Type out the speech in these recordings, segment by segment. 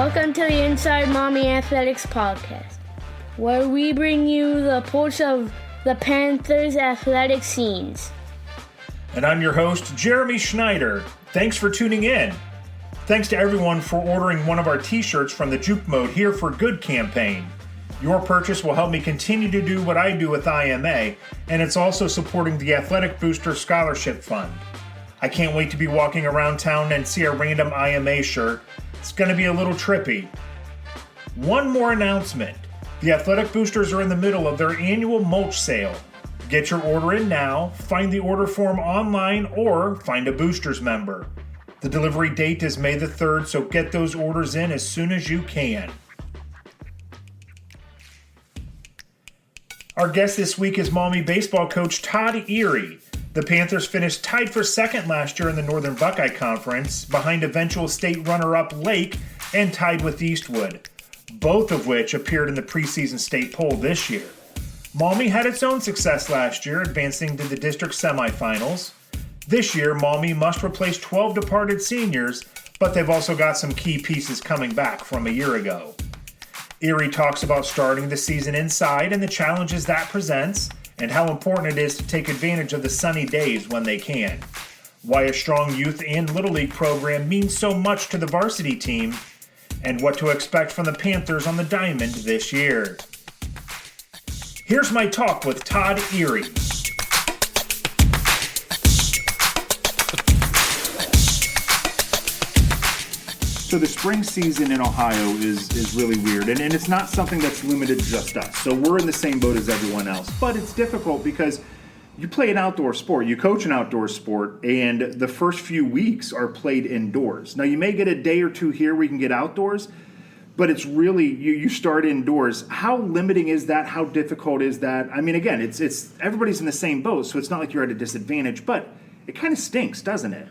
Welcome to the Inside Maumee Athletics podcast, where we bring you the pulse of the Panthers athletic scenes. And I'm your host, Jeremy Schneider. Thanks for tuning in. Thanks to everyone for ordering one of our t-shirts from the Juke Mode Here for Good campaign. Your purchase will help me continue to do what I do with IMA, and it's also supporting the Athletic Booster Scholarship Fund. I can't wait to be walking around town and see a random IMA shirt. It's going to be a little trippy. One more announcement. The Athletic Boosters are in the middle of their annual mulch sale. Get your order in now, find the order form online, or find a Boosters member. The delivery date is May the 3rd, so get those orders in as soon as you can. Our guest this week is Maumee baseball coach Todd Ery. The Panthers finished tied for second last year in the Northern Buckeye Conference, behind eventual state runner-up Lake and tied with Eastwood, both of which appeared in the preseason state poll this year. Maumee had its own success last year, advancing to the district semifinals. This year, Maumee must replace 12 departed seniors, but they've also got some key pieces coming back from a year ago. Ery talks about starting the season inside and the challenges that presents, and how important it is to take advantage of the sunny days when they can. Why a strong youth and Little League program means so much to the varsity team, and what to expect from the Panthers on the diamond this year. Here's my talk with Todd Ery. So the spring season in Ohio is really weird, and it's not something that's limited to just us. So we're in the same boat as everyone else. But it's difficult because you play an outdoor sport, you coach an outdoor sport, and the first few weeks are played indoors. Now you may get a day or two here where you can get outdoors, but it's really, you start indoors. How limiting is that? How difficult is that? I mean, again, it's everybody's in the same boat, so it's not like you're at a disadvantage, but it kind of stinks, doesn't it?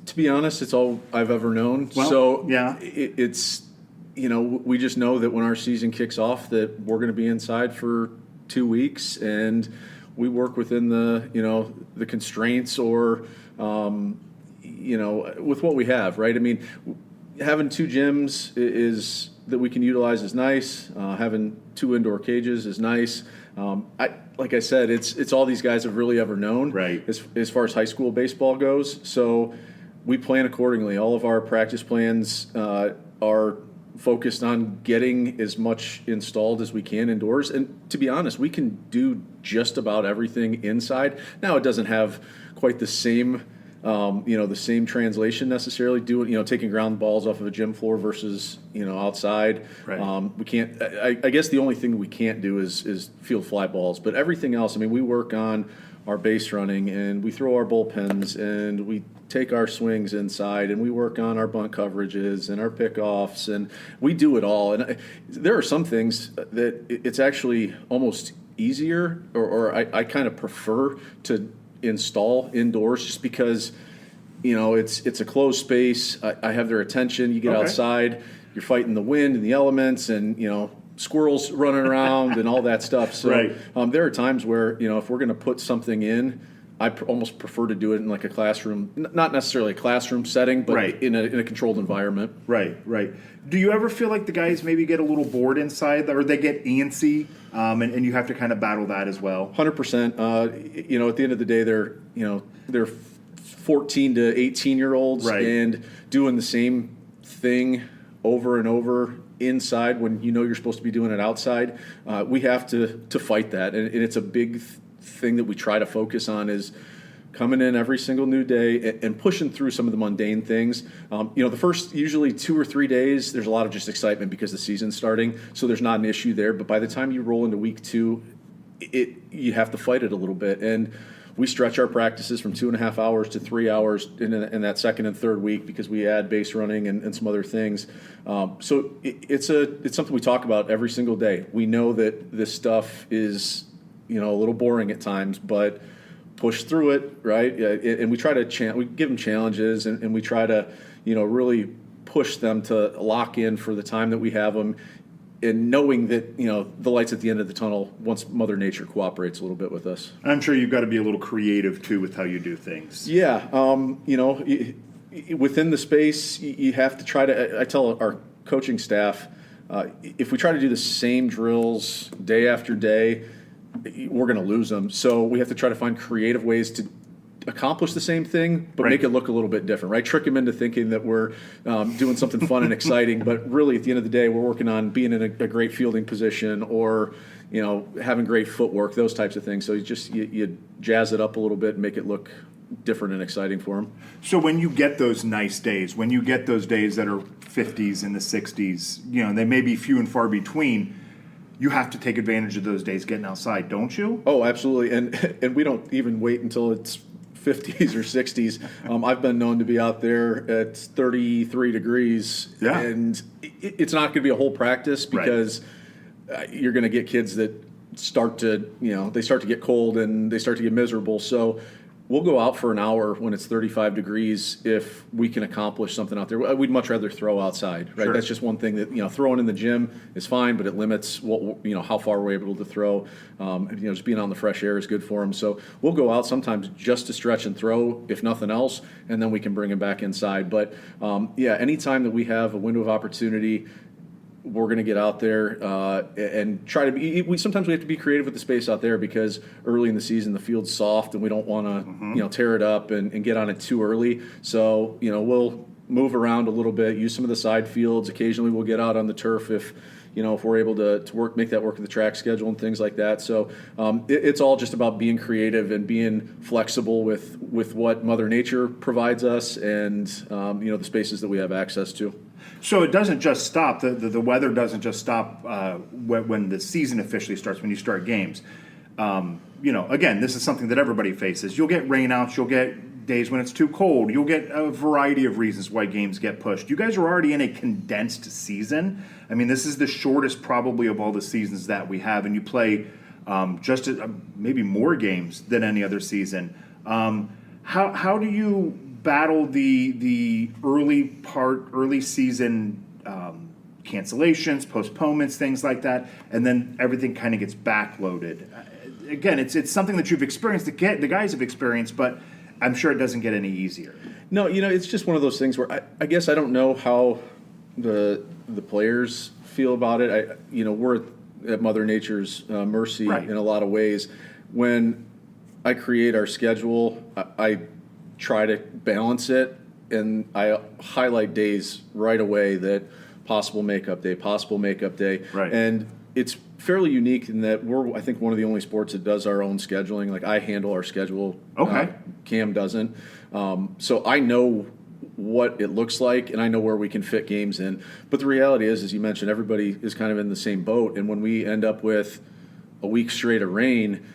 To be honest, it's all I've ever known. Well, so yeah. It's, we just know that when our season kicks off that we're going to be inside for 2 weeks, and we work within the constraints or, with what we have, right? I mean, having 2 gyms is that we can utilize is nice. Having 2 indoor cages is nice. Like I said, it's all these guys have really ever known, right? As far as high school baseball goes. So we plan accordingly. All of our practice plans are focused on getting as much installed as we can indoors. And to be honest, we can do just about everything inside. Now it doesn't have quite the same the same translation necessarily, taking ground balls off of a gym floor versus, outside. Right. We can't, I guess the only thing that we can't do is field fly balls, but everything else, I mean, we work on our base running and we throw our bullpens and we take our swings inside and we work on our bunt coverages and our pickoffs and we do it all. And there are some things that it's actually almost easier or I kind of prefer to install indoors just because it's a closed space. I have their attention. You get outside, you're fighting the wind and the elements and squirrels running around and all that stuff. So right. There are times where if we're going to put something in, I almost prefer to do it in like a classroom, not necessarily a classroom setting, but right. in a controlled environment. Right. Do you ever feel like the guys maybe get a little bored inside, or they get antsy, and you have to kind of battle that as well? 100%. At the end of the day, they're 14 to 18-year-olds, right. and doing the same thing over and over inside when you're supposed to be doing it outside. We have to fight that, and it's a big thing that we try to focus on is coming in every single new day and pushing through some of the mundane things. The first usually 2 or 3 days, there's a lot of just excitement because the season's starting, so there's not an issue there. But by the time you roll into week 2, you have to fight it a little bit. And we stretch our practices from 2.5 hours to 3 hours in that second and third week because we add base running and some other things. So it's something we talk about every single day. We know that this stuff is a little boring at times, but push through it, right? And we try to we give them challenges, and we try to really push them to lock in for the time that we have them, and knowing that the light's at the end of the tunnel once Mother Nature cooperates a little bit with us. I'm sure you've got to be a little creative too with how you do things. Yeah, within the space, you have to try to. I tell our coaching staff, if we try to do the same drills day after day, we're going to lose them. So we have to try to find creative ways to accomplish the same thing, but make it look a little bit different, right? Trick them into thinking that we're doing something fun and exciting, but really at the end of the day, we're working on being in a great fielding position or, having great footwork, those types of things. So you jazz it up a little bit and make it look different and exciting for them. So when you get those nice days, when you get those days that are 50s and the 60s, they may be few and far between, you have to take advantage of those days getting outside, don't you? Oh, absolutely. And we don't even wait until it's 50s or 60s. I've been known to be out there at 33 degrees, and it's not going to be a whole practice because you're going to get kids that start to, they start to get cold and they start to get miserable. So we'll go out for an hour when it's 35 degrees if we can accomplish something out there. We'd much rather throw outside, right? Sure. That's just one thing that, throwing in the gym is fine, but it limits how far we're able to throw. Just being on the fresh air is good for them. So we'll go out sometimes just to stretch and throw, if nothing else, and then we can bring them back inside. But anytime that we have a window of opportunity, we're going to get out there and try to be. Sometimes we have to be creative with the space out there because early in the season the field's soft and we don't want to tear it up and get on it too early. So we'll move around a little bit, use some of the side fields. Occasionally we'll get out on the turf if we're able to make that work with the track schedule and things like that. So it's all just about being creative and being flexible with what Mother Nature provides us and the spaces that we have access to. So it doesn't just stop. The weather doesn't just stop when the season officially starts, when you start games. Again, this is something that everybody faces. You'll get rainouts. You'll get days when it's too cold. You'll get a variety of reasons why games get pushed. You guys are already in a condensed season. I mean, this is the shortest probably of all the seasons that we have, and you play maybe more games than any other season. How do you battle the early season cancellations, postponements, things like that, and then everything kind of gets backloaded? Again, it's something that you've experienced, the guys have experienced, but I'm sure it doesn't get any easier. No, it's just one of those things where I guess I don't know how the players feel about it. We're at Mother Nature's mercy in a lot of ways. When I create our schedule, I try to balance it, and I highlight days right away that possible makeup day. Right. And it's fairly unique in that we're, I think, one of the only sports that does our own scheduling. Like, I handle our schedule. Okay. Cam doesn't. So I know what it looks like, and I know where we can fit games in. But the reality is, as you mentioned, everybody is kind of in the same boat. And when we end up with a week straight of rain,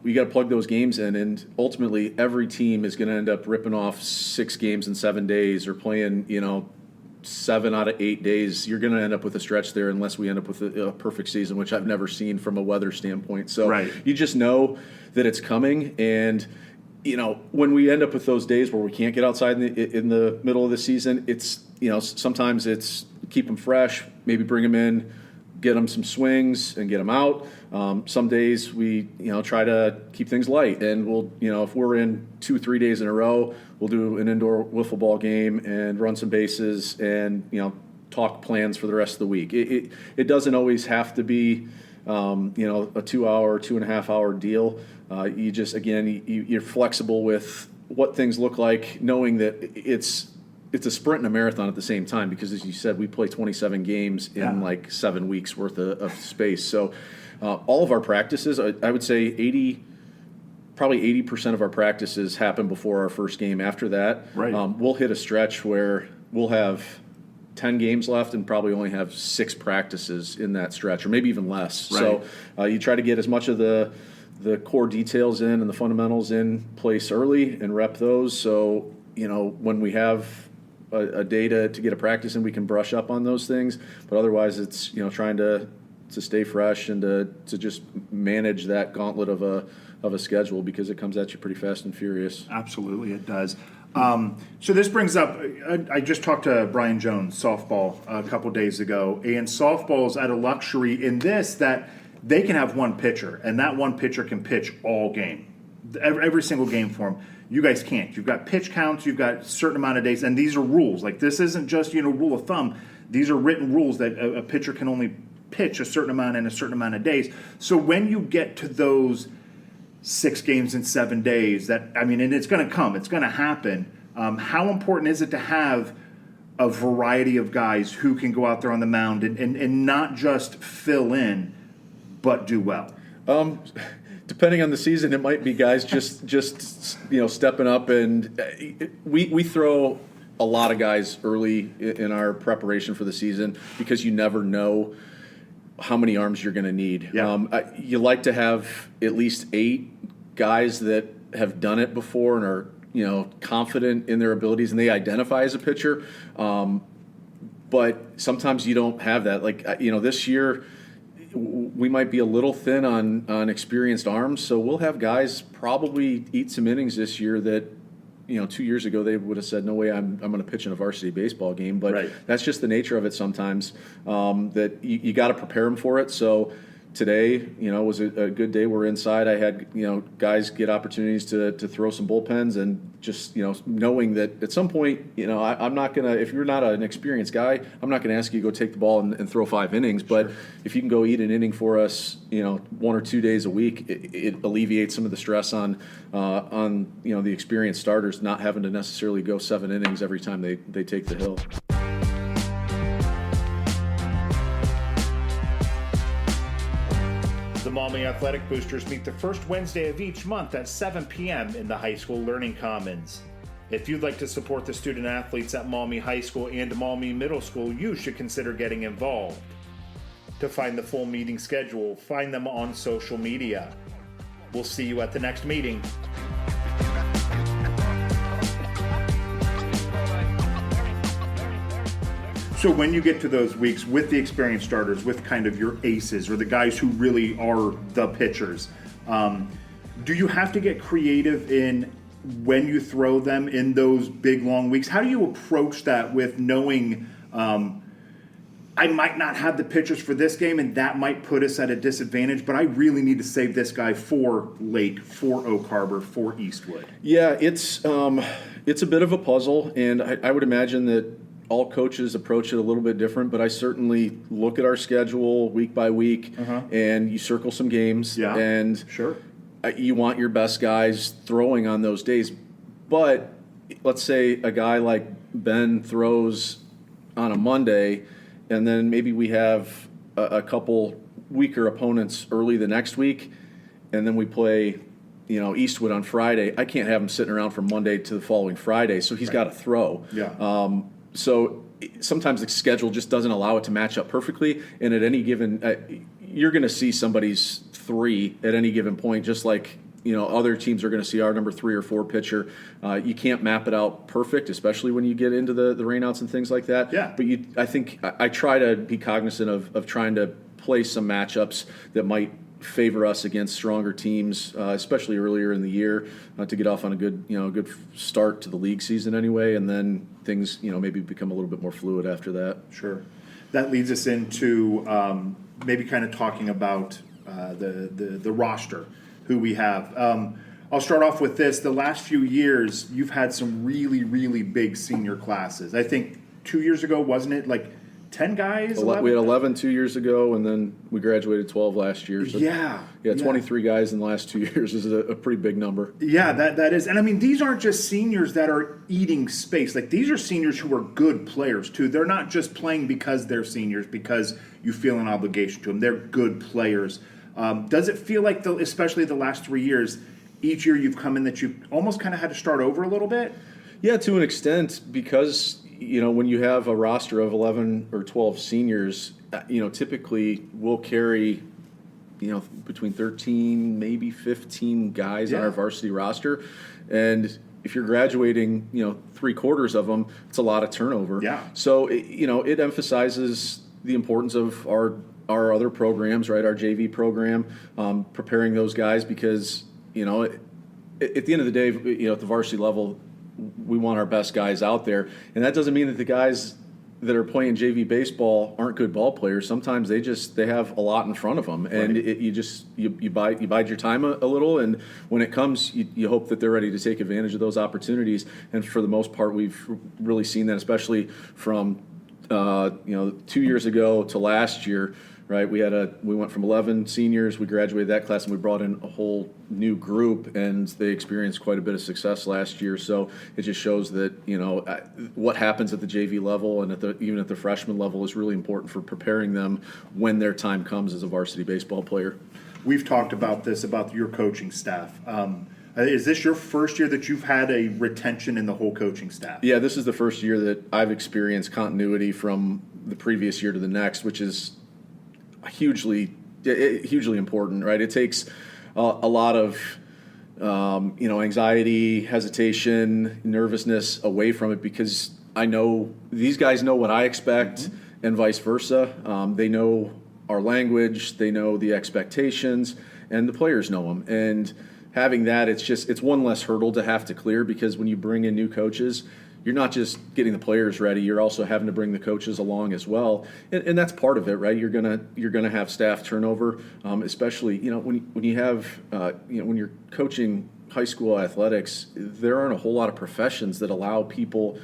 we got to plug those games in, and ultimately every team is going to end up ripping off 6 games in 7 days or playing, 7 out of 8 days. You're going to end up with a stretch there unless we end up with a perfect season, which I've never seen from a weather standpoint. So you just know that it's coming, and when we end up with those days where we can't get outside in the middle of the season, it's sometimes it's keep them fresh, maybe bring them in, get them some swings and get them out. Some days we, try to keep things light, and we'll, if we're in 2-3 days in a row, we'll do an indoor wiffle ball game and run some bases and, talk plans for the rest of the week. It doesn't always have to be, a 2-hour, 2.5-hour deal. You just, again, you're flexible with what things look like, knowing that it's a sprint and a marathon at the same time, because, as you said, we play 27 games in like 7 weeks worth of space. So all of our practices, I would say probably 80% of our practices happen before our first game. After that, we'll hit a stretch where we'll have 10 games left and probably only have 6 practices in that stretch, or maybe even less. So you try to get as much of the core details in and the fundamentals in place early and rep those. So, when we have a day to get a practice in, we can brush up on those things. But otherwise, it's trying to stay fresh and to just manage that gauntlet of a schedule, because it comes at you pretty fast and furious. Absolutely, it does. So this brings up, I just talked to Brian Jones, softball, a couple days ago, and softball's at a luxury in this that they can have one pitcher, and that one pitcher can pitch all game. every single game for them. You guys can't. You've got pitch counts. You've got a certain amount of days, and these are rules. Like, this isn't just rule of thumb. These are written rules that a pitcher can only pitch a certain amount in a certain amount of days. So when you get to those 6 games in 7 days, and it's going to come. It's going to happen. How important is it to have a variety of guys who can go out there on the mound and not just fill in, but do well? Depending on the season, it might be guys just stepping up, and we throw a lot of guys early in our preparation for the season because you never know how many arms you're going to need. Yeah. You like to have at least 8 guys that have done it before and are confident in their abilities, and they identify as a pitcher. But sometimes you don't have that. Like this year, we might be a little thin on experienced arms, so we'll have guys probably eat some innings this year that 2 years ago they would have said, no way, I'm going to pitch in a varsity baseball game. But right. That's just the nature of it sometimes, that you got to prepare them for it. So today, was a good day. We're inside. I had, guys get opportunities to throw some bullpens, and just, knowing that at some point, I'm not going to, if you're not an experienced guy, I'm not going to ask you to go take the ball and throw 5 innings. But if you can go eat an inning for us, 1 or 2 days a week, it alleviates some of the stress on the experienced starters not having to necessarily go 7 innings every time they take the hill. The Maumee Athletic Boosters meet the first Wednesday of each month at 7 p.m. in the High School Learning Commons. If you'd like to support the student athletes at Maumee High School and Maumee Middle School, you should consider getting involved. To find the full meeting schedule, find them on social media. We'll see you at the next meeting. So when you get to those weeks with the experienced starters, with kind of your aces or the guys who really are the pitchers, do you have to get creative in when you throw them in those big, long weeks? How do you approach that with knowing I might not have the pitchers for this game and that might put us at a disadvantage, but I really need to save this guy for Lake, for Oak Harbor, for Eastwood? Yeah, it's a bit of a puzzle, and I would imagine that all coaches approach it a little bit different, but I certainly look at our schedule week by week, and you circle some games, and sure, you want your best guys throwing on those days. But let's say a guy like Ben throws on a Monday, and then maybe we have a couple weaker opponents early the next week, and then we play Eastwood on Friday. I can't have him sitting around from Monday to the following Friday, so he's got to throw. Yeah. So sometimes the schedule just doesn't allow it to match up perfectly, and at any given, you're going to see somebody's 3 at any given point, just like other teams are going to see our number 3 or 4 pitcher. You can't map it out perfect, especially when you get into the rainouts and things like that. Yeah. But I think I try to be cognizant of trying to play some matchups that might favor us against stronger teams, especially earlier in the year, to get off on a good start to the league season anyway, and then things maybe become a little bit more fluid after that. Sure. That leads us into maybe kind of talking about the roster, who we have. I'll start off with this. The last few years, you've had some really, really big senior classes. I think 2 years ago, wasn't it, like 10 guys? 11? We had 11 2 years ago, and then we graduated 12 last year. So yeah. 23 guys in the last 2 years is a pretty big number. Yeah, that is. And I mean, these aren't just seniors that are eating space. Like, these are seniors who are good players, too. They're not just playing because they're seniors, because you feel an obligation to them. They're good players. Does it feel like, especially the last 3 years, each year you've come in that you almost kind of had to start over a little bit? Yeah, to an extent, because when you have a roster of 11 or 12 seniors, typically we'll carry, between 13, maybe 15 guys on our varsity roster. And if you're graduating, 3/4 of them, it's a lot of turnover. Yeah. So, it emphasizes the importance of our other programs, right? Our JV program, preparing those guys because, at the end of the day, at the varsity level, we want our best guys out there, and that doesn't mean that the guys that are playing JV baseball aren't good ball players. Sometimes they have a lot in front of them, and you bide your time a little, and when it comes, you hope that they're ready to take advantage of those opportunities. And for the most part, we've really seen that, especially from 2 years ago to last year. Right, we went from 11 seniors. We graduated that class, and we brought in a whole new group, and they experienced quite a bit of success last year. So it just shows that what happens at the JV level and even at the freshman level is really important for preparing them when their time comes as a varsity baseball player. We've talked about this about your coaching staff. Is this your first year that you've had a retention in the whole coaching staff? Yeah, this is the first year that I've experienced continuity from the previous year to the next, which is hugely important, right? It takes a lot of anxiety, hesitation, nervousness away from it, because I know these guys know what I expect, and vice versa. They know our language, they know the expectations, and the players know them. And having that, it's one less hurdle to have to clear, because when you bring in new coaches, you're not just getting the players ready, you're also having to bring the coaches along as well, and that's part of it, right? You're gonna have staff turnover, especially when you have when you're coaching high school athletics. There aren't a whole lot of professions that allow people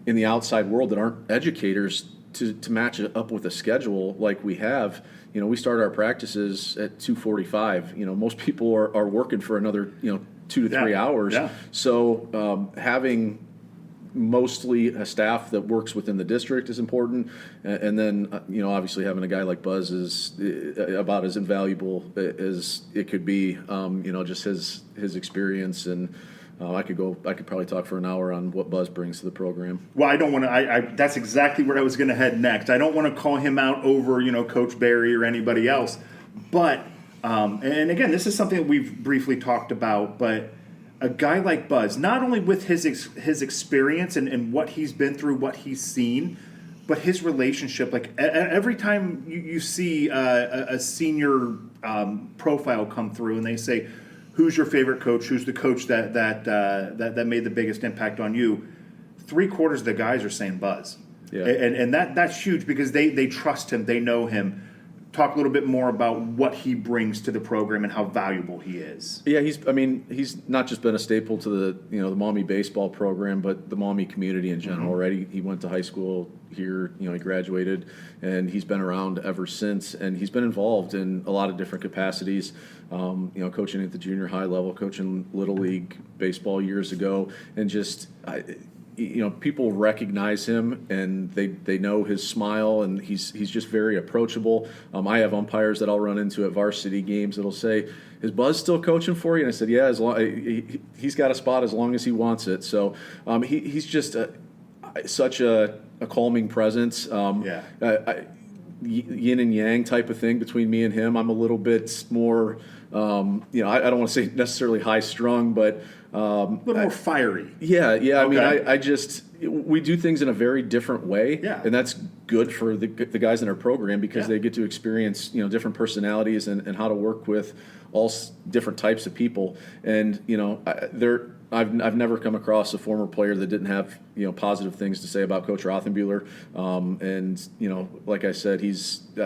in the outside world that aren't educators to match it up with a schedule like we have. We start our practices at 2:45. Most people are working for another 2 to 3 hours. Yeah. So having mostly a staff that works within the district is important, and then obviously having a guy like Buzz is about as invaluable as it could be. Just his experience, and I could probably talk for an hour on what Buzz brings to the program. Well, I don't want to. That's exactly where I was going to head next. I don't want to call him out over Coach Barry or anybody else, but and again, this is something that we've briefly talked about, but a guy like Buzz, not only with his experience and what he's been through, what he's seen, but his relationship. Like every time you see a senior profile come through, and they say, "Who's your favorite coach? Who's the coach that made the biggest impact on you?" 3/4 of the guys are saying Buzz, and that's huge, because they trust him, they know him. Talk a little bit more about what he brings to the program and how valuable he is. Yeah, he's not just been a staple to the Maumee baseball program, but the Maumee community in general, right? He went to high school here, he graduated, and he's been around ever since, and he's been involved in a lot of different capacities, coaching at the junior high level, coaching Little League baseball years ago, and just people recognize him, and they know his smile, and he's just very approachable. I have umpires that I'll run into at varsity games that'll say, "Is Buzz still coaching for you?" And I said, "Yeah, he's got a spot as long as he wants it." So he's just such a calming presence. Yin and yang type of thing between me and him. I'm a little bit more, I don't want to say necessarily high strung, but a little more fiery. Yeah. Okay. We do things in a very different way, and that's good for the guys in our program, because they get to experience different personalities and how to work with all different types of people. And I've never come across a former player that didn't have positive things to say about Coach Rothenbuehler. And like I said,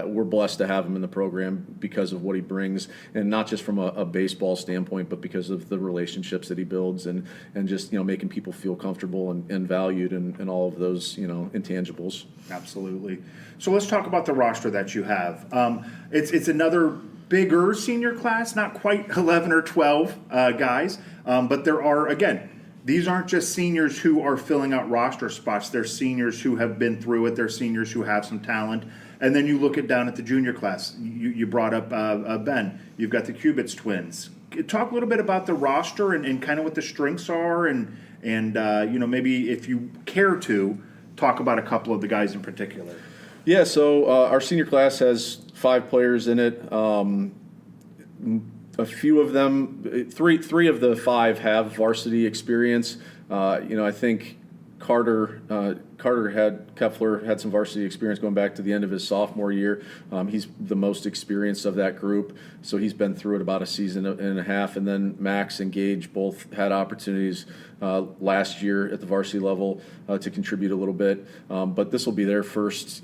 we're blessed to have him in the program because of what he brings, and not just from a baseball standpoint, but because of the relationships that he builds, and just making people feel comfortable and valued, and all of those intangibles. Absolutely. So let's talk about the roster that you have. It's another bigger senior class, not quite 11 or 12 guys, but there are, again, these aren't just seniors who are filling out roster spots. They're seniors who have been through it. They're seniors who have some talent. And then you look down at the junior class. You brought up Ben. You've got the Cubits twins. Talk a little bit about the roster and kind of what the strengths are, and maybe if you care to, talk about a couple of the guys in particular. Yeah, so our senior class has 5 players in it. A few of them, three of the 5 have varsity experience. I think Carter Kepler had some varsity experience going back to the end of his sophomore year. He's the most experienced of that group, so he's been through it about a season and a half. And then Max and Gage both had opportunities last year at the varsity level to contribute a little bit. But this will be their first,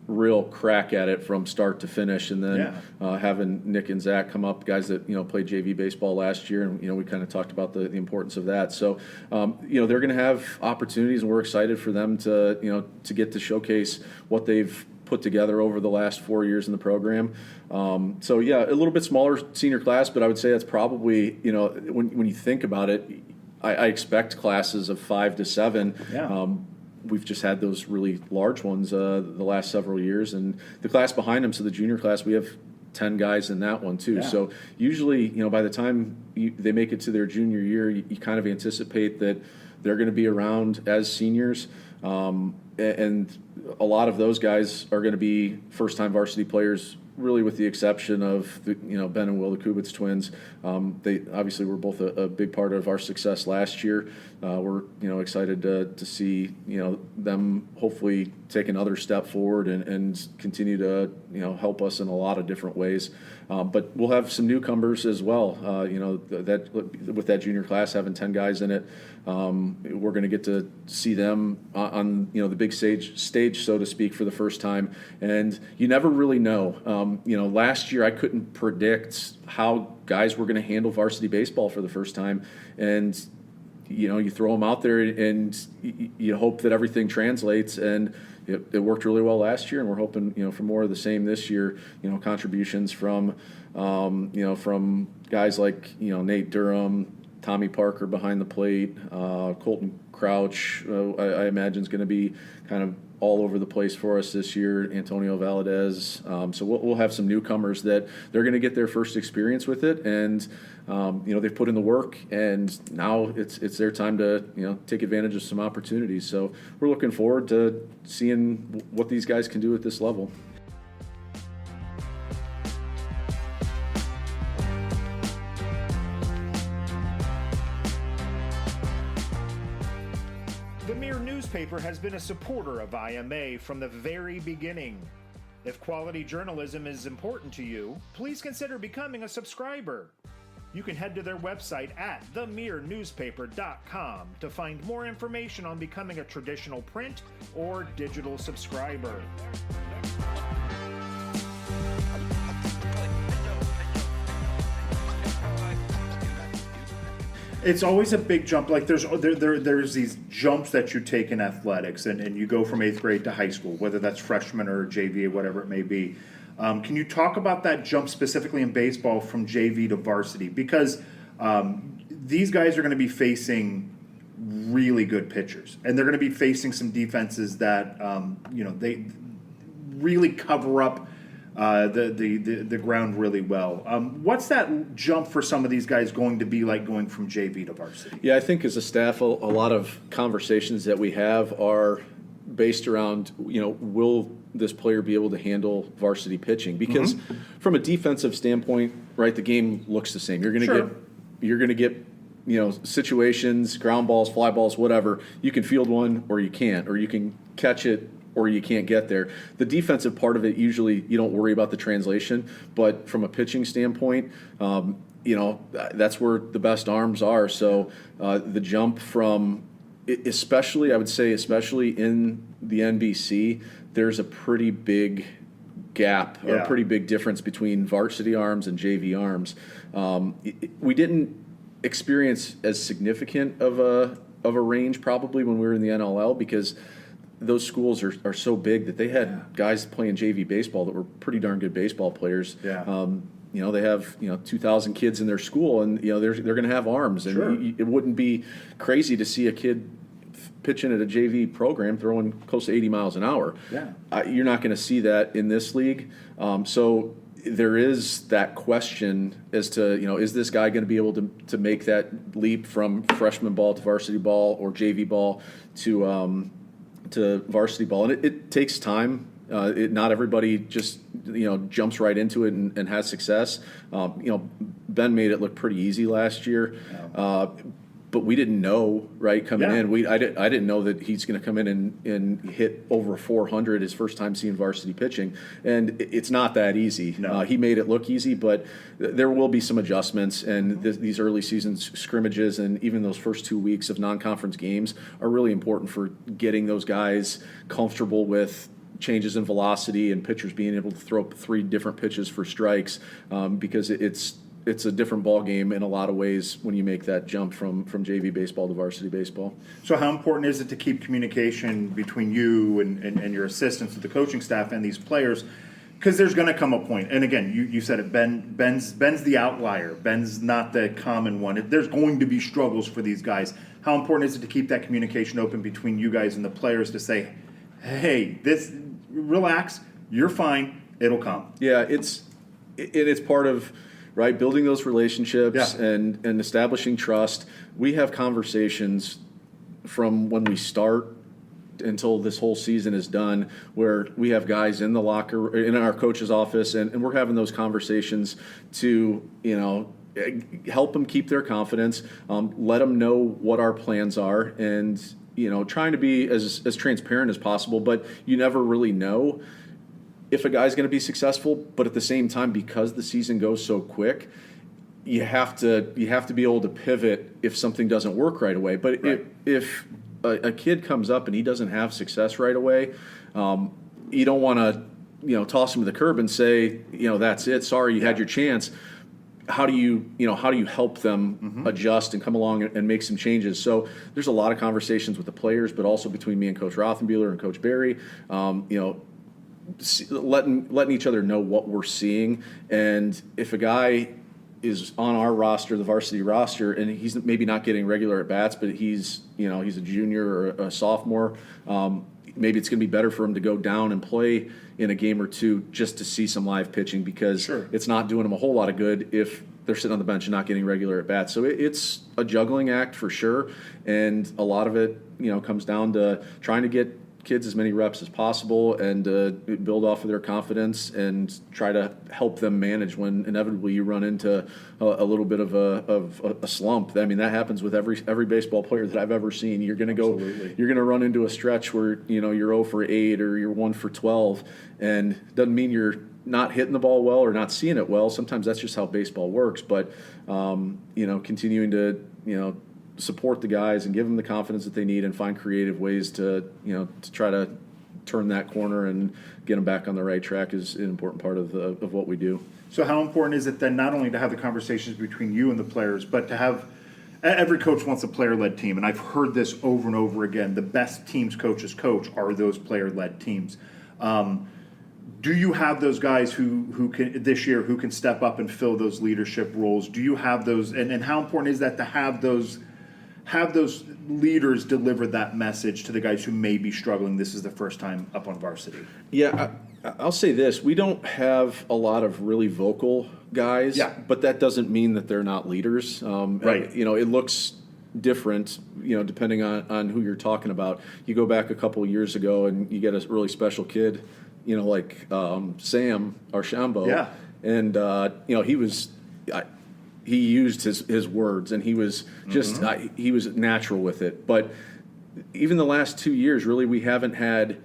real crack at it from start to finish. And then having Nick and Zach come up, guys that played JV baseball last year, and we kind of talked about the importance of that. So they're going to have opportunities, and we're excited for them to get to showcase what they've put together over the last 4 years in the program. So a little bit smaller senior class, but I would say that's probably when you think about it, I expect classes of 5 to 7. Yeah. We've just had those really large ones the last several years, and the class behind them, so the junior class, we have 10 guys in that one too. Yeah. So usually, by the time they make it to their junior year, you kind of anticipate that they're going to be around as seniors, and a lot of those guys are going to be first-time varsity players, really with the exception of Ben and Will, the Kubitz twins. They obviously were both a big part of our success last year. We're excited to see them hopefully take another step forward and continue to help us in a lot of different ways. But we'll have some newcomers as well. That with that junior class having 10 guys in it, we're going to get to see them on the big stage, so to speak, for the first time. And you never really know. Last year I couldn't predict how guys were going to handle varsity baseball for the first time, and you throw them out there and you hope that everything translates, and it worked really well last year, and we're hoping for more of the same this year. Contributions from from guys like Nate Durham, Tommy Parker behind the plate, Colton Crouch, I imagine is going to be kind of all over the place for us this year. Antonio Valadez. So we'll have some newcomers that they're going to get their first experience with it, and they've put in the work, and now it's their time to take advantage of some opportunities. So we're looking forward to seeing what these guys can do at this level. The Mirror newspaper has been a supporter of IMA from the very beginning. If quality journalism is important to you, please consider becoming a subscriber. You can head to their website at themirrornewspaper.com to find more information on becoming a traditional print or digital subscriber. It's always a big jump. Like there's these jumps that you take in athletics, and you go from 8th grade to high school, whether that's freshman or JV or whatever it may be. Can you talk about that jump specifically in baseball from JV to varsity? Because these guys are going to be facing really good pitchers, and they're going to be facing some defenses that they really cover up the ground really well. What's that jump for some of these guys going to be like going from JV to varsity? Yeah, I think as a staff, a lot of conversations that we have are based around, will this player be able to handle varsity pitching? Because from a defensive standpoint, right, the game looks the same. You're going to get situations, ground balls, fly balls, whatever. You can field one or you can't, or you can catch it or you can't get there. The defensive part of it, usually you don't worry about the translation, but from a pitching standpoint, that's where the best arms are. So the jump from, especially in the NBC, there's a pretty big gap or a pretty big difference between varsity arms and JV arms. We didn't experience as significant of a range probably when we were in the NLL, because those schools are so big that they had guys playing JV baseball that were pretty darn good baseball players. Yeah. They have 2,000 kids in their school, and they're going to have arms, and it wouldn't be crazy to see a kid pitching at a JV program throwing close to 80 miles an hour. Yeah. You're not going to see that in this league. So there is that question as to, is this guy going to be able to make that leap from freshman ball to varsity ball or JV ball to varsity ball? And it takes time. Not everybody just jumps right into it and has success. Ben made it look pretty easy last year. but we didn't know, right, coming Yeah. in. I didn't know that he's going to come in and hit over 400 his first time seeing varsity pitching, and it's not that easy. No. He made it look easy, but there will be some adjustments, and these early season scrimmages and even those first 2 weeks of non-conference games are really important for getting those guys comfortable with changes in velocity and pitchers being able to throw up 3 different pitches for strikes, because it's a different ball game in a lot of ways when you make that jump from JV baseball to varsity baseball. So how important is it to keep communication between you and your assistants with the coaching staff and these players? Because there's going to come a point, and again, you said it, Ben's the outlier. Ben's not the common one. There's going to be struggles for these guys. How important is it to keep that communication open between you guys and the players to say, hey, relax, you're fine, it'll come? Yeah, it's part of, right, building those relationships and establishing trust. We have conversations from when we start until this whole season is done, where we have guys in the locker, in our coach's office, and we're having those conversations to, help them keep their confidence, let them know what our plans are, and, trying to be as transparent as possible. But you never really know if a guy's going to be successful, but at the same time, because the season goes so quick, you have to be able to pivot if something doesn't work right away. But right. if a kid comes up and he doesn't have success right away, you don't want to toss him to the curb and say, that's it, sorry, you had your chance. How do you help them adjust and come along and make some changes? So there's a lot of conversations with the players, but also between me and Coach Rothenbuehler and Coach Berry, letting each other know what we're seeing. And if a guy is on our roster, the varsity roster, and he's maybe not getting regular at bats, but he's a junior or a sophomore, maybe it's going to be better for him to go down and play in a game or two just to see some live pitching, because it's not doing him a whole lot of good if they're sitting on the bench and not getting regular at bats. So it's a juggling act for sure, and a lot of it comes down to trying to get kids as many reps as possible and build off of their confidence and try to help them manage when inevitably you run into a little bit of a slump. I mean, that happens with every baseball player that I've ever seen. You're going to run into a stretch where you're 0 for 8 or you're 1 for 12, and doesn't mean you're not hitting the ball well or not seeing it well. Sometimes that's just how baseball works. But continuing to support the guys and give them the confidence that they need and find creative ways to try to turn that corner and get them back on the right track is an important part of what we do. So how important is it then not only to have the conversations between you and the players, but to have – every coach wants a player-led team, and I've heard this over and over again. The best teams coaches coach are those player-led teams. Do you have those guys who can this year who can step up and fill those leadership roles? Do you have those – and how important is that to have those leaders deliver that message to the guys who may be struggling? This is the first time up on varsity. Yeah, I'll say this. We don't have a lot of really vocal guys, but that doesn't mean that they're not leaders. Right. It looks different, depending on who you're talking about. You go back a couple of years ago and you get a really special kid, like Sam Archambault. Yeah. And, he was he used his words, and he was just he was natural with it. But even the last 2 years, really, we haven't had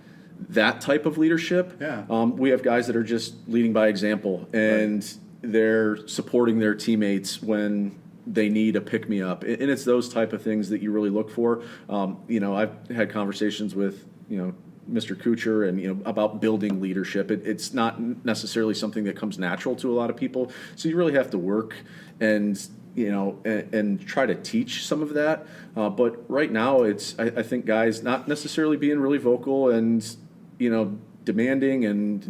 that type of leadership. Yeah. We have guys that are just leading by example, and they're supporting their teammates when they need a pick-me-up. And it's those type of things that you really look for. I've had conversations with, Mr. Kuchar and, about building leadership. It's not necessarily something that comes natural to a lot of people. So you really have to work and try to teach some of that. But right now I think guys not necessarily being really vocal and, demanding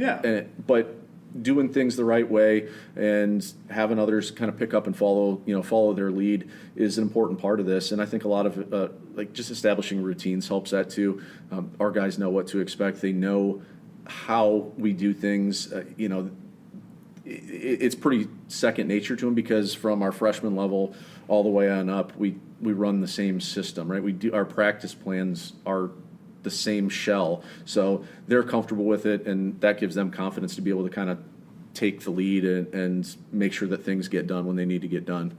but doing things the right way and having others kind of pick up and follow their lead is an important part of this. And I think a lot of just establishing routines helps that too. Our guys know what to expect. They know how we do things. It's pretty second nature to them, because from our freshman level all the way on up, we run the same system, right? Our practice plans are the same shell, so they're comfortable with it, and that gives them confidence to be able to kind of take the lead and make sure that things get done when they need to get done.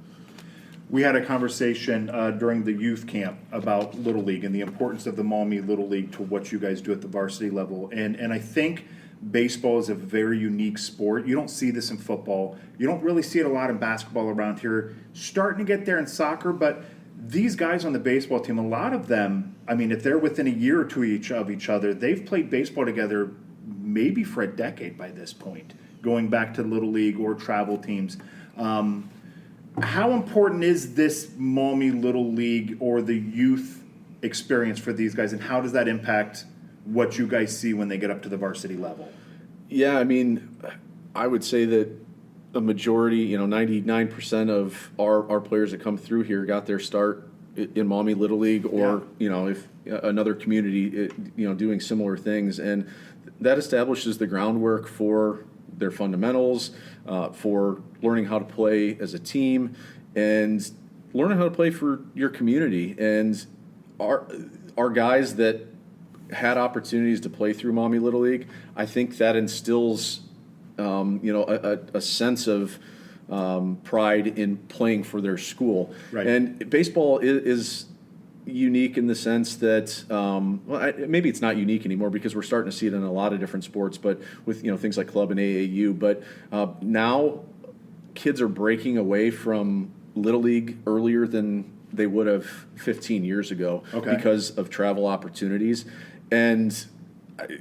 We had a conversation during the youth camp about Little League and the importance of the Maumee Little League to what you guys do at the varsity level. And I think baseball is a very unique sport. You don't see this in football. You don't really see it a lot in basketball around here. Starting to get there in soccer, but these guys on the baseball team, a lot of them, I mean, if they're within a year or two of each other, they've played baseball together maybe for a decade by this point, going back to Little League or travel teams. How important is this Maumee Little League or the youth experience for these guys, and how does that impact what you guys see when they get up to the varsity level? Yeah, I mean, I would say that a majority, 99% of our players that come through here got their start in Maumee Little League or, if another community, doing similar things. And that establishes the groundwork for their fundamentals, for learning how to play as a team, and learning how to play for your community. And our guys that had opportunities to play through Maumee Little League, I think that instills, a sense of pride in playing for their school. Right. And baseball is unique in the sense that maybe it's not unique anymore because we're starting to see it in a lot of different sports, but with things like club and AAU. But now kids are breaking away from Little League earlier than they would have 15 years ago because of travel opportunities. And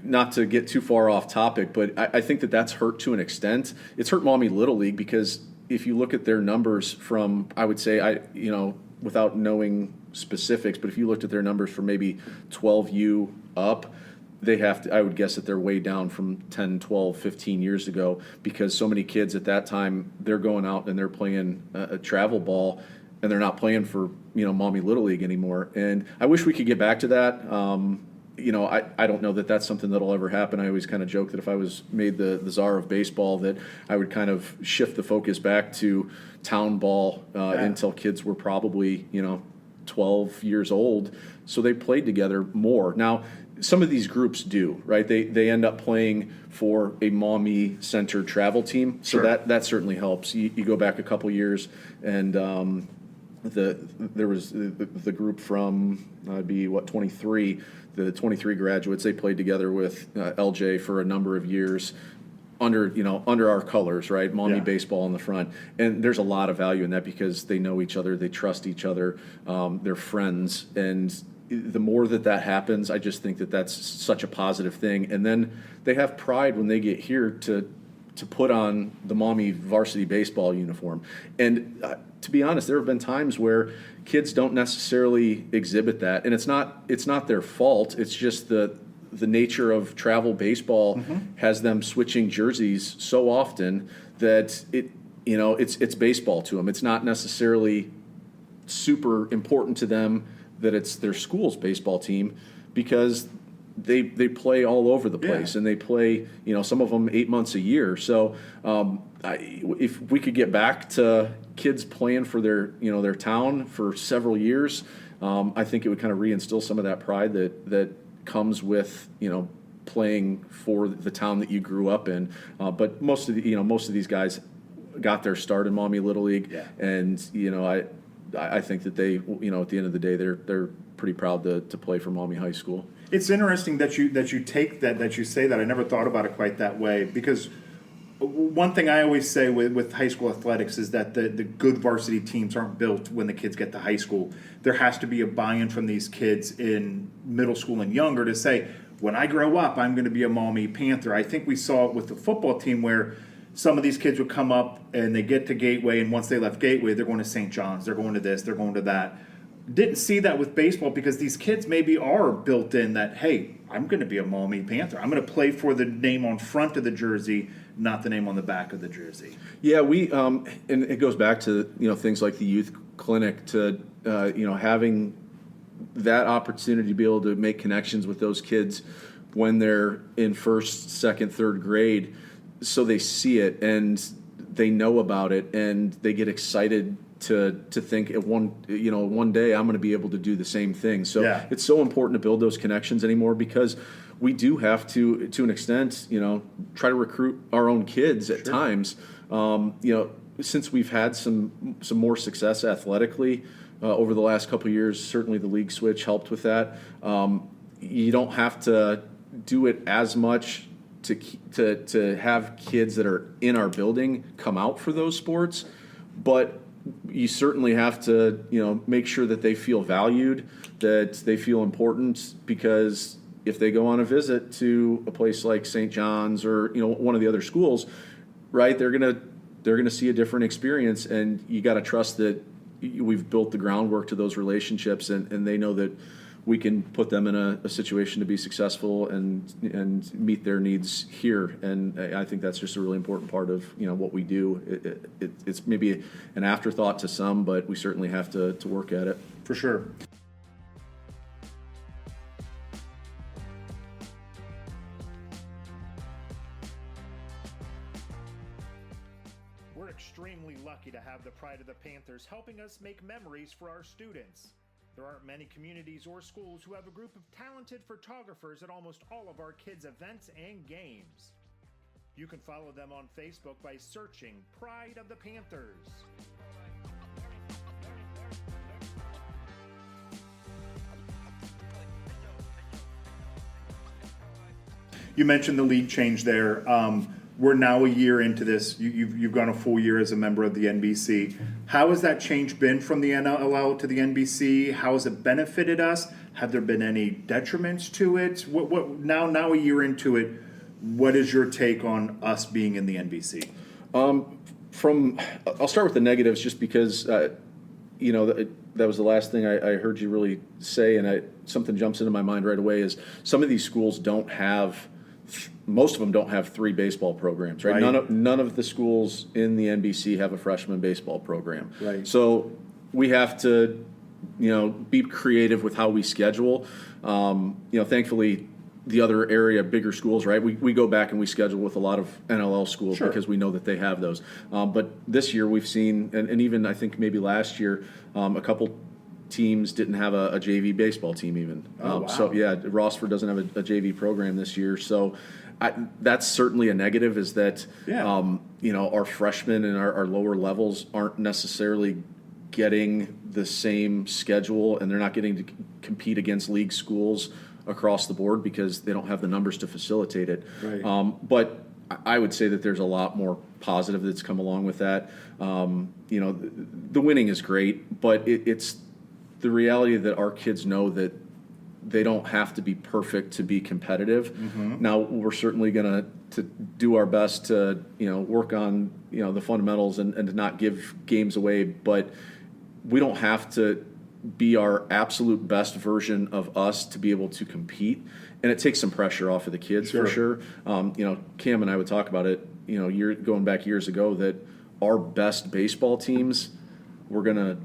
not to get too far off topic, but I think that that's hurt to an extent. It's hurt Maumee Little League because if you look at their numbers from, I would say, without knowing specifics, but if you looked at their numbers from maybe 12U up, they have to, I would guess that they're way down from 10, 12, 15 years ago because so many kids at that time, they're going out and they're playing a travel ball and they're not playing for, Maumee Little League anymore. And I wish we could get back to that. I don't know that that's something that'll ever happen. I always kind of joke that if I was made the czar of baseball, that I would kind of shift the focus back to town ball until kids were probably, 12 years old. So they played together more. Now, some of these groups do, right? They end up playing for a Maumee-centered travel team. So that certainly helps. You go back a couple years and there was the group from, 23, the 23 graduates, they played together with LJ for a number of years under our colors, right? Maumee baseball on the front. And there's a lot of value in that because they know each other, they trust each other, they're friends. And the more that happens, I just think that that's such a positive thing. And then they have pride when they get here to put on the Maumee varsity baseball uniform. And to be honest, there have been times where kids don't necessarily exhibit that, and it's not their fault. It's just the nature of travel baseball has them switching jerseys so often that it's baseball to them. It's not necessarily super important to them that it's their school's baseball team because they play all over the place and they play, some of them 8 months a year. So if we could get back to kids playing for their town for several years, I think it would kind of reinstill some of that pride that comes with, playing for the town that you grew up in. But most of these guys got their start in Maumee Little League, and I think that they, at the end of the day, they're pretty proud to play for Maumee High School. It's interesting that you take that you say that. I never thought about it quite that way because one thing I always say with high school athletics is that the good varsity teams aren't built when the kids get to high school. There has to be a buy-in from these kids in middle school and younger to say, when I grow up, I'm going to be a Maumee Panther. I think we saw it with the football team where some of these kids would come up and they get to Gateway, and once they left Gateway, they're going to St. John's, they're going to this, they're going to that. Didn't see that with baseball because these kids maybe are built in that, hey, I'm going to be a Maumee Panther. I'm going to play for the name on front of the jersey, not the name on the back of the jersey. Yeah, we and it goes back to things like the youth clinic to having that opportunity to be able to make connections with those kids when they're in first, second, third grade, so they see it and they know about it and they get excited to think one day I'm going to be able to do the same thing. So it's so important to build those connections anymore because we do have to an extent, try to recruit our own kids at times. since we've had some more success athletically over the last couple of years, certainly the league switch helped with that. You don't have to do it as much to have kids that are in our building come out for those sports, but you certainly have to, make sure that they feel valued, that they feel important, because if they go on a visit to a place like St. John's or one of the other schools, right, they're gonna see a different experience, and you got to trust that we've built the groundwork to those relationships, and they know that we can put them in a situation to be successful and meet their needs here. And I think that's just a really important part of what we do. It's maybe an afterthought to some, but we certainly have to work at it. For sure. We're extremely lucky to have the Pride of the Panthers helping us make memories for our students. There aren't many communities or schools who have a group of talented photographers at almost all of our kids' events and games. You can follow them on Facebook by searching Pride of the Panthers. You mentioned the league change there. We're now a year into this. You've gone a full year as a member of the NBC. How has that change been from the NLL to the NBC? How has it benefited us? Have there been any detriments to it? What now a year into it, what is your take on us being in the NBC? I'll start with the negatives, just because that was the last thing I heard you really say, and something jumps into my mind right away is some of these schools don't have. Most of them don't have 3 baseball programs, right? None of the schools in the NBC have a freshman baseball program. Right. So we have to, be creative with how we schedule. Thankfully, the other area, bigger schools, right? We go back and we schedule with a lot of NLL schools, sure, because we know that they have those. But this year we've seen, and even I think maybe last year, a couple teams didn't have a JV baseball team even. Wow. So yeah, Rossford doesn't have a JV program this year. So that's certainly a negative, is that our freshmen and our lower levels aren't necessarily getting the same schedule, and they're not getting to compete against league schools across the board because they don't have the numbers to facilitate it. Right. But I would say that there's a lot more positive that's come along with that. The winning is great, but it's the reality that our kids know that they don't have to be perfect to be competitive. Mm-hmm. Now, we're certainly going to do our best to work on the fundamentals and to not give games away, but we don't have to be our absolute best version of us to be able to compete, and it takes some pressure off of the kids. Sure. For sure. Cam and I would talk about it going back years ago, that our best baseball teams were going to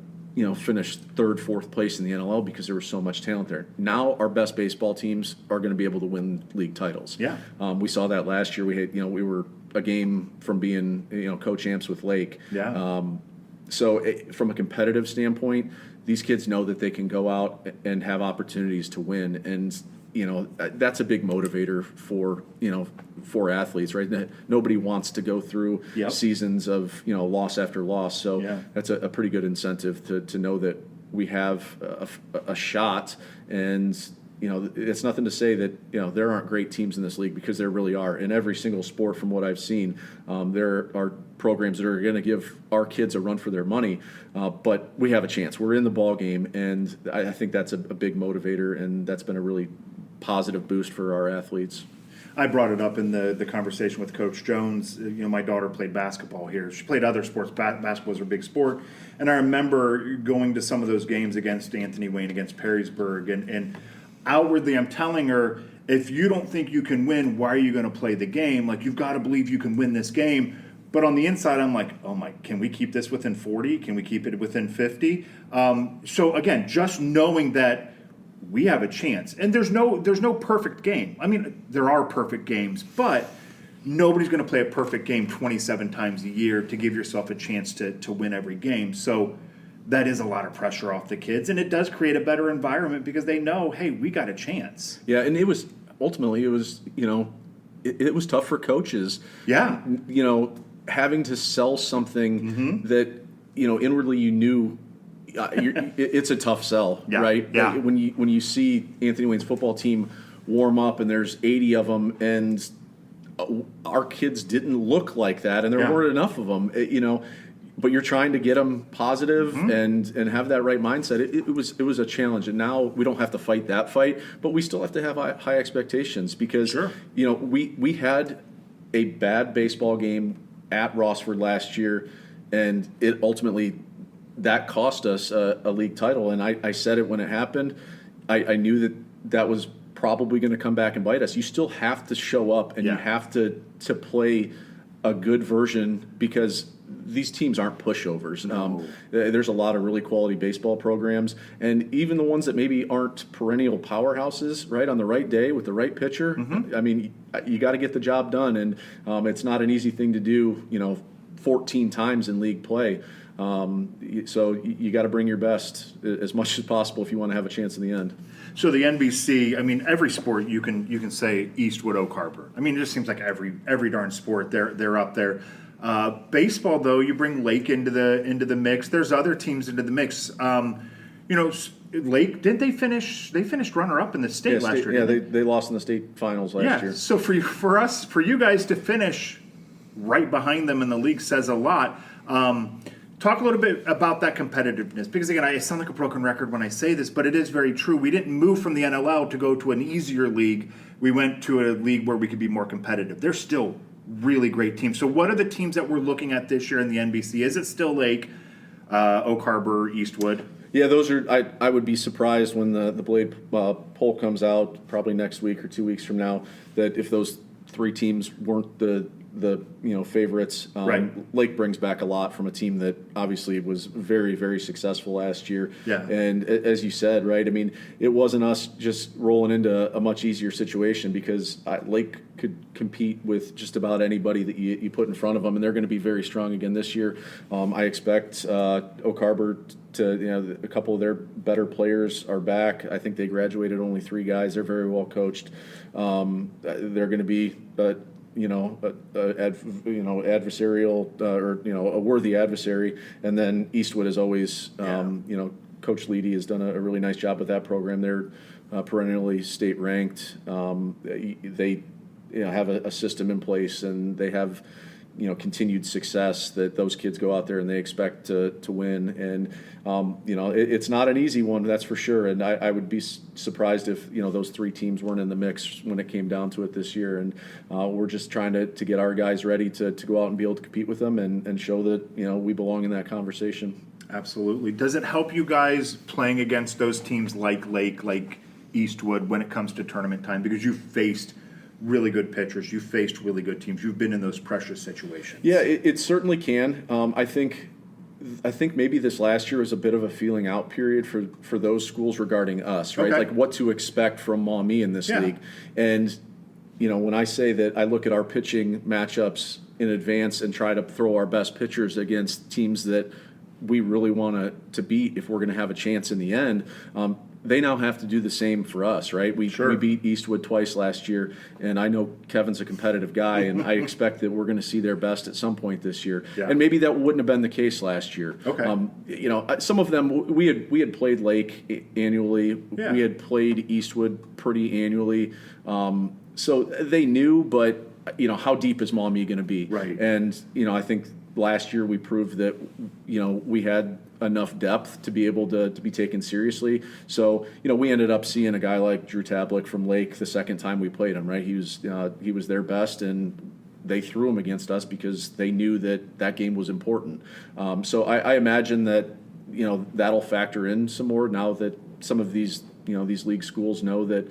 finish 3rd, 4th place in the NLL because there was so much talent there. Now our best baseball teams are going to be able to win league titles. Yeah. We saw that last year. We had, we were a game from being, co-champs with Lake. Yeah. From a competitive standpoint, these kids know that they can go out and have opportunities to win, and that's a big motivator for athletes, right? Nobody wants to go through seasons of loss after loss. So that's a pretty good incentive to know that we have a shot. And it's nothing to say that there aren't great teams in this league, because there really are. In every single sport, from what I've seen, there are programs that are going to give our kids a run for their money. But we have a chance. We're in the ball game, and I think that's a big motivator, and that's been a really positive boost for our athletes. I brought it up in the conversation with Coach Jones. My daughter played basketball here. She played other sports. Basketball was her big sport. And I remember going to some of those games against Anthony Wayne, against Perrysburg. And outwardly, I'm telling her, if you don't think you can win, why are you going to play the game? Like, you've got to believe you can win this game. But on the inside, I'm like, oh my, can we keep this within 40? Can we keep it within 50? So again, just knowing that we have a chance. And there's no perfect game. I mean, there are perfect games, but nobody's going to play a perfect game 27 times a year to give yourself a chance to win every game. So that is a lot of pressure off the kids, and it does create a better environment because they know, hey, we got a chance. Yeah, and it was tough for coaches. Yeah. having to sell something that, inwardly you knew it's a tough sell, right? Yeah. When you see Anthony Wayne's football team warm up and there's 80 of them, and our kids didn't look like that, and there weren't enough of them, but you're trying to get them positive and have that right mindset. It was a challenge, and now we don't have to fight that fight, but we still have to have high expectations because we had a bad baseball game at Rossford last year, and it ultimately that cost us a league title. And I said it when it happened. I knew that was probably going to come back and bite us. You still have to show up, and you have to play a good version because these teams aren't pushovers. No. There's a lot of really quality baseball programs, and even the ones that maybe aren't perennial powerhouses, right, on the right day with the right pitcher, I mean, you got to get the job done, and it's not an easy thing to do, 14 times in league play. So you got to bring your best as much as possible if you want to have a chance in the end. So the NBC, I mean, every sport you can say Eastwood, Oak Harbor. I mean, it just seems like every darn sport they're up there. Baseball, though, you bring Lake into the mix. There's other teams into the mix. Lake, didn't they finish? They finished runner-up in the state last year. Yeah, they lost in the state finals last year. So for you guys to finish right behind them in the league says a lot. Talk a little bit about that competitiveness, because again, I sound like a broken record when I say this, but it is very true. We didn't move from the NLL to go to an easier league. We went to a league where we could be more competitive. They're still really great teams. So what are the teams that we're looking at this year in the NBC? Is it still Lake, Oak Harbor, Eastwood? Yeah, those are. I would be surprised when the Blade poll comes out probably next week or 2 weeks from now, that if those three teams weren't the favorites. Right. Lake brings back a lot from a team that obviously was very, very successful last year. Yeah. And as you said, right, I mean, it wasn't us just rolling into a much easier situation because Lake could compete with just about anybody that you put in front of them, and they're going to be very strong again this year. I expect Oak Harbor to, a couple of their better players are back. I think they graduated only 3 guys. They're very well coached. They're going to be adversarial or a worthy adversary. And then Eastwood is always, Coach Leedy has done a really nice job with that program. They're perennially state ranked. They have a system in place, and they have continued success that those kids go out there and they expect to win. And it's not an easy one, that's for sure. And I would be surprised if those 3 teams weren't in the mix when it came down to it this year. And we're just trying to get our guys ready to go out and be able to compete with them and show that we belong in that conversation. Absolutely. Does it help you guys playing against those teams like Lake, like Eastwood, when it comes to tournament time? Because you've faced really good pitchers, you've faced really good teams, you've been in those pressure situations. Yeah, it certainly can. I think maybe this last year was a bit of a feeling out period for those schools regarding us, right? Okay. Like what to expect from Maumee in this league. And when I say that I look at our pitching matchups in advance and try to throw our best pitchers against teams that we really want to beat if we're going to have a chance in the end, they now have to do the same for us, right? We beat Eastwood twice last year, and I know Kevin's a competitive guy, and I expect that we're going to see their best at some point this year. Yeah. And maybe that wouldn't have been the case last year. Okay. Some of them we had played Lake annually. Yeah. We had played Eastwood pretty annually. So they knew, but how deep is Maumee going to be? Right. And I think last year we proved that we had enough depth to be able to be taken seriously. So we ended up seeing a guy like Drew Tablick from Lake the second time we played him. Right, he was their best, and they threw him against us because they knew that game was important. So I imagine that that'll factor in some more now that some of these these league schools know that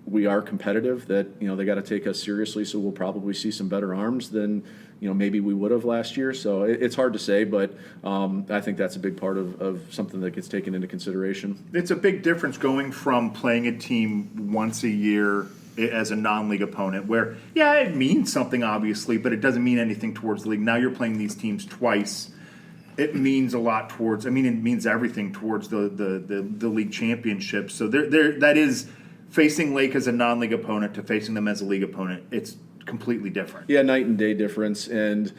we are competitive, that they got to take us seriously. So we'll probably see some better arms than maybe we would have last year. So it's hard to say, but I think that's a big part of something that gets taken into consideration. It's a big difference going from playing a team once a year as a non-league opponent where, it means something obviously, but it doesn't mean anything towards the league. Now you're playing these teams twice. It means a lot towards, it means everything towards the league championship. So that is facing Lake as a non-league opponent to facing them as a league opponent. It's completely different. Yeah, night and day difference. And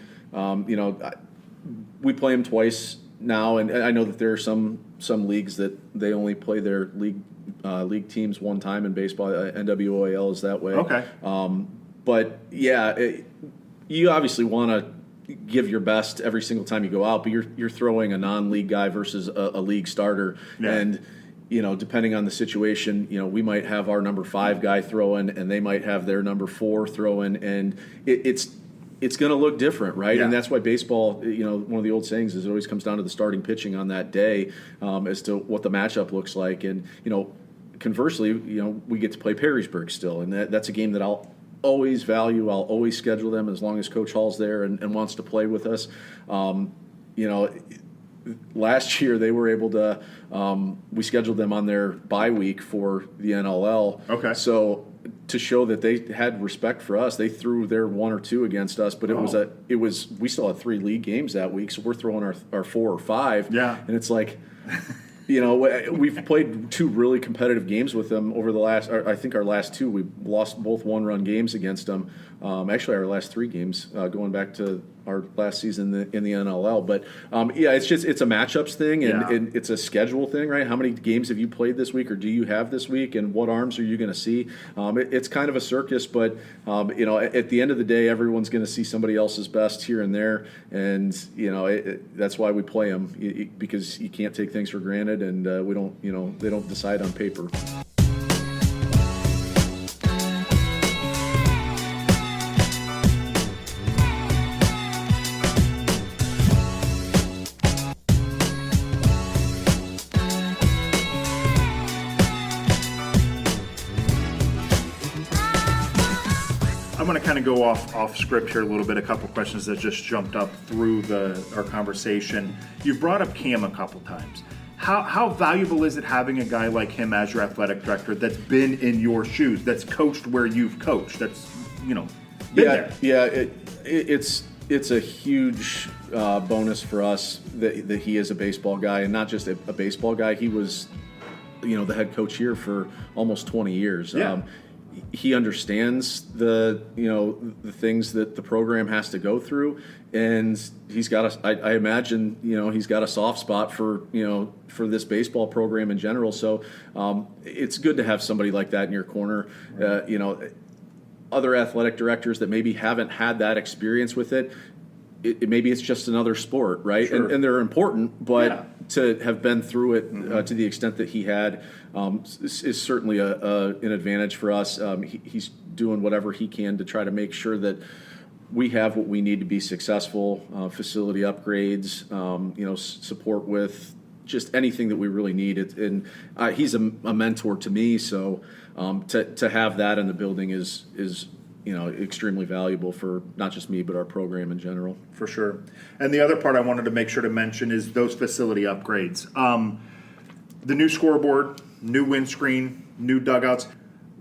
We play them twice now, and I know that there are some leagues that they only play their league teams one time in baseball. NWOAL is that way. Okay. But yeah, you obviously want to give your best every single time you go out, but you're throwing a non-league guy versus a league starter, and depending on the situation, we might have our number 5 guy throwing, and they might have their number 4 throwing, and it's going to look different, right? Yeah. And that's why baseball, one of the old sayings is it always comes down to the starting pitching on that day as to what the matchup looks like. And, conversely, we get to play Perrysburg still, and that's a game that I'll always value. I'll always schedule them as long as Coach Hall's there and wants to play with us. Last year they were able to we scheduled them on their bye week for the NLL. Okay. So to show that they had respect for us, they threw their 1 or 2 against us, but we still had 3 league games that week, so we're throwing our 4 or 5. Yeah. And it's like we've played 2 really competitive games with them over the last. I think our last 2, we lost both 1-run games against them. Actually, our last 3 games, going back to our last season in the NLL. But it's a matchups thing, and it's a schedule thing, right? How many games have you played this week, or do you have this week, and what arms are you going to see? It's kind of a circus, but at the end of the day, everyone's going to see somebody else's best here and there, and that's why we play them, because you can't take things for granted, and we don't. They don't decide on paper. I'm going to kind of go off script here a little bit. A couple questions that just jumped up through our conversation. You've brought up Cam a couple times. How valuable is it having a guy like him as your athletic director that's been in your shoes, that's coached where you've coached, that's been there? Yeah, it's a huge bonus for us that he is a baseball guy, and not just a baseball guy. He was the head coach here for almost 20 years. Yeah. He understands the things that the program has to go through, and he's got I imagine he's got a soft spot for this baseball program in general. So it's good to have somebody like that in your corner. Other athletic directors that maybe haven't had that experience with it, maybe it's just another sport, right? Sure. And they're important, but to have been through it to the extent that he had is certainly an advantage for us. He's doing whatever he can to try to make sure that we have what we need to be successful, facility upgrades, support with just anything that we really need. And he's a mentor to me, so to have that in the building is extremely valuable for not just me, but our program in general. For sure. And the other part I wanted to make sure to mention is those facility upgrades. The new scoreboard, new windscreen, new dugouts.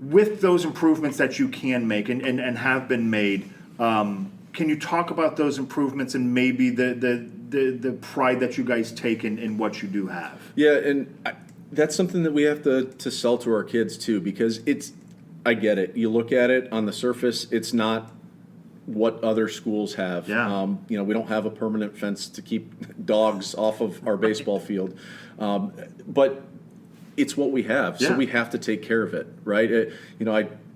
With those improvements that you can make and have been made, can you talk about those improvements and maybe the pride that you guys take in what you do have? Yeah, and that's something that we have to sell to our kids too, because I get it. You look at it on the surface, it's not what other schools have. Yeah. We don't have a permanent fence to keep dogs off of our baseball field. But it's what we have, so we have to take care of it, right?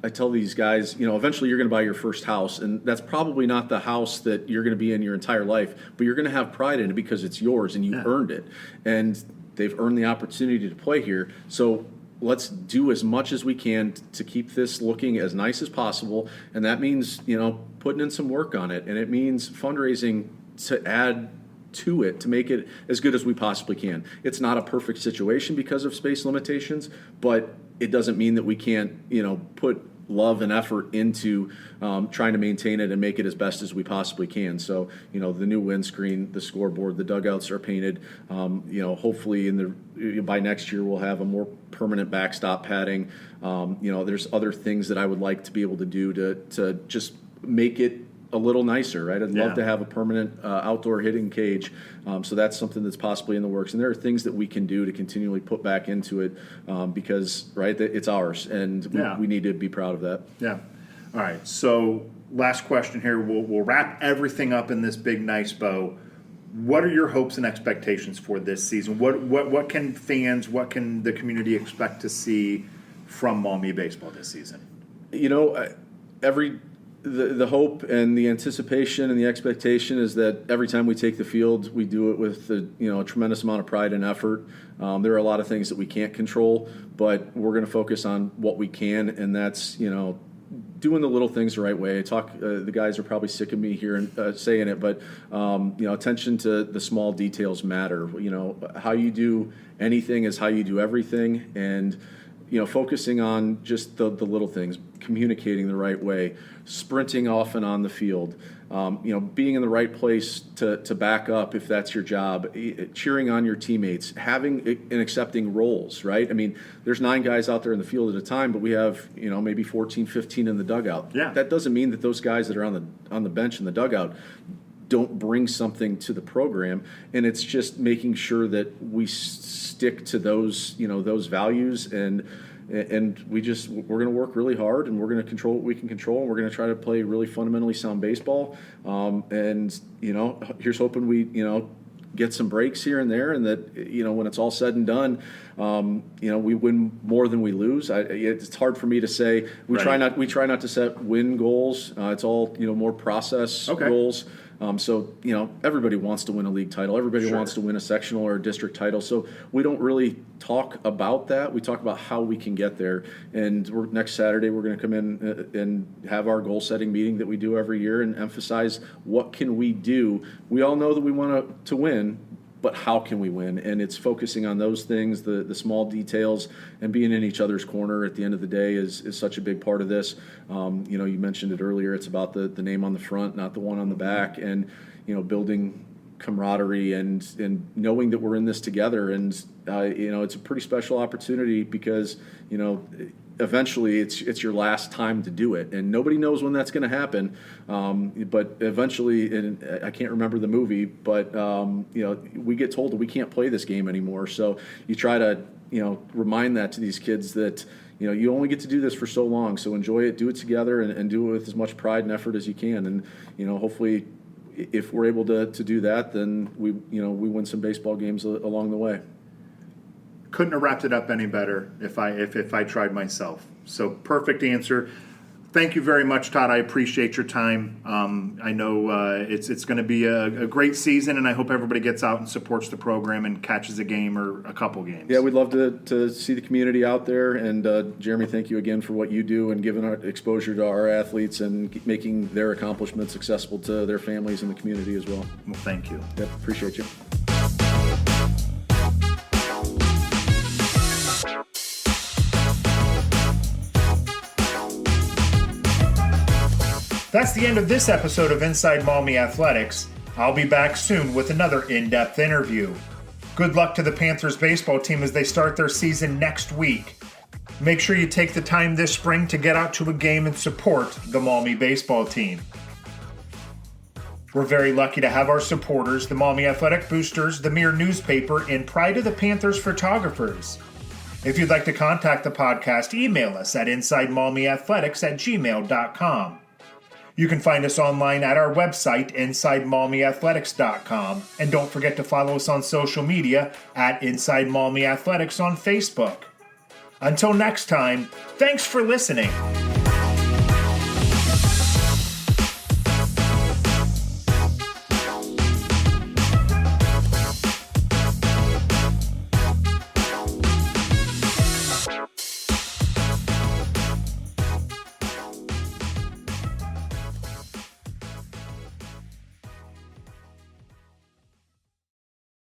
I tell these guys, eventually you're going to buy your first house, and that's probably not the house that you're going to be in your entire life, but you're going to have pride in it because it's yours and you earned it. And they've earned the opportunity to play here. So let's do as much as we can to keep this looking as nice as possible, and that means putting in some work on it, and it means fundraising to add to it to make it as good as we possibly can. It's not a perfect situation because of space limitations, but it doesn't mean that we can't put love and effort into trying to maintain it and make it as best as we possibly can. So, the new windscreen, the scoreboard, the dugouts are painted. Hopefully by next year we'll have a more permanent backstop padding. There's other things that I would like to be able to do to just make it a little nicer, right? I'd love to have a permanent outdoor hitting cage. So that's something that's possibly in the works. And there are things that we can do to continually put back into it because, right, it's ours, and we need to be proud of that. Yeah. All right. So last question here. We'll wrap everything up in this big, nice bow. What are your hopes and expectations for this season? What can fans, what can the community expect to see from Maumee baseball this season? You know, the hope and the anticipation and the expectation is that every time we take the field, we do it with a tremendous amount of pride and effort. There are a lot of things that we can't control, but we're going to focus on what we can, and that's doing the little things the right way. The guys are probably sick of me here and saying it, but attention to the small details matter. How you do anything is how you do everything, and focusing on just the little things, communicating the right way, sprinting often on the field, being in the right place to back up if that's your job, cheering on your teammates, having and accepting roles, right? I mean, there's 9 guys out there in the field at a time, but we have, maybe 14, 15 in the dugout. Yeah. That doesn't mean that those guys that are on the bench in the dugout don't bring something to the program, and it's just making sure that we stick to those values, and we're going to work really hard, and we're going to control what we can control, and we're going to try to play really fundamentally sound baseball, and here's hoping we get some breaks here and there, and that when it's all said and done, we win more than we lose. It's hard for me to say. We try not to set win goals. It's all more process goals. So everybody wants to win a league title. Everybody wants to win a sectional or a district title. So we don't really talk about that. We talk about how we can get there. And next Saturday we're going to come in and have our goal setting meeting that we do every year and emphasize what can we do. We all know that we want to win, but how can we win? And it's focusing on those things, the small details, and being in each other's corner at the end of the day is such a big part of this. You mentioned it earlier. It's about the name on the front, not the one on the back, and building camaraderie and knowing that we're in this together. And it's a pretty special opportunity because eventually it's your last time to do it, and nobody knows when that's going to happen, but eventually, and I can't remember the movie, but we get told that we can't play this game anymore. So you try to remind that to these kids that you only get to do this for so long, so enjoy it, do it together, and do it with as much pride and effort as you can. And hopefully if we're able to do that, then we win some baseball games along the way. Couldn't have wrapped it up any better if I tried myself. So perfect answer. Thank you very much, Todd. I appreciate your time. I know it's going to be a great season, and I hope everybody gets out and supports the program and catches a game or a couple games. Yeah, we'd love to see the community out there. And Jeremy, thank you again for what you do and giving our exposure to our athletes and making their accomplishments accessible to their families and the community as well. Well, thank you. Yep, appreciate you. That's the end of this episode of Inside Maumee Athletics. I'll be back soon with another in-depth interview. Good luck to the Panthers baseball team as they start their season next week. Make sure you take the time this spring to get out to a game and support the Maumee baseball team. We're very lucky to have our supporters, the Maumee Athletic Boosters, the Mirror newspaper, and Pride of the Panthers photographers. If you'd like to contact the podcast, email us at insidemaumeeathletics@gmail.com. You can find us online at our website, insidemaumeeathletics.com, and don't forget to follow us on social media at Inside Maumee Athletics on Facebook. Until next time, thanks for listening.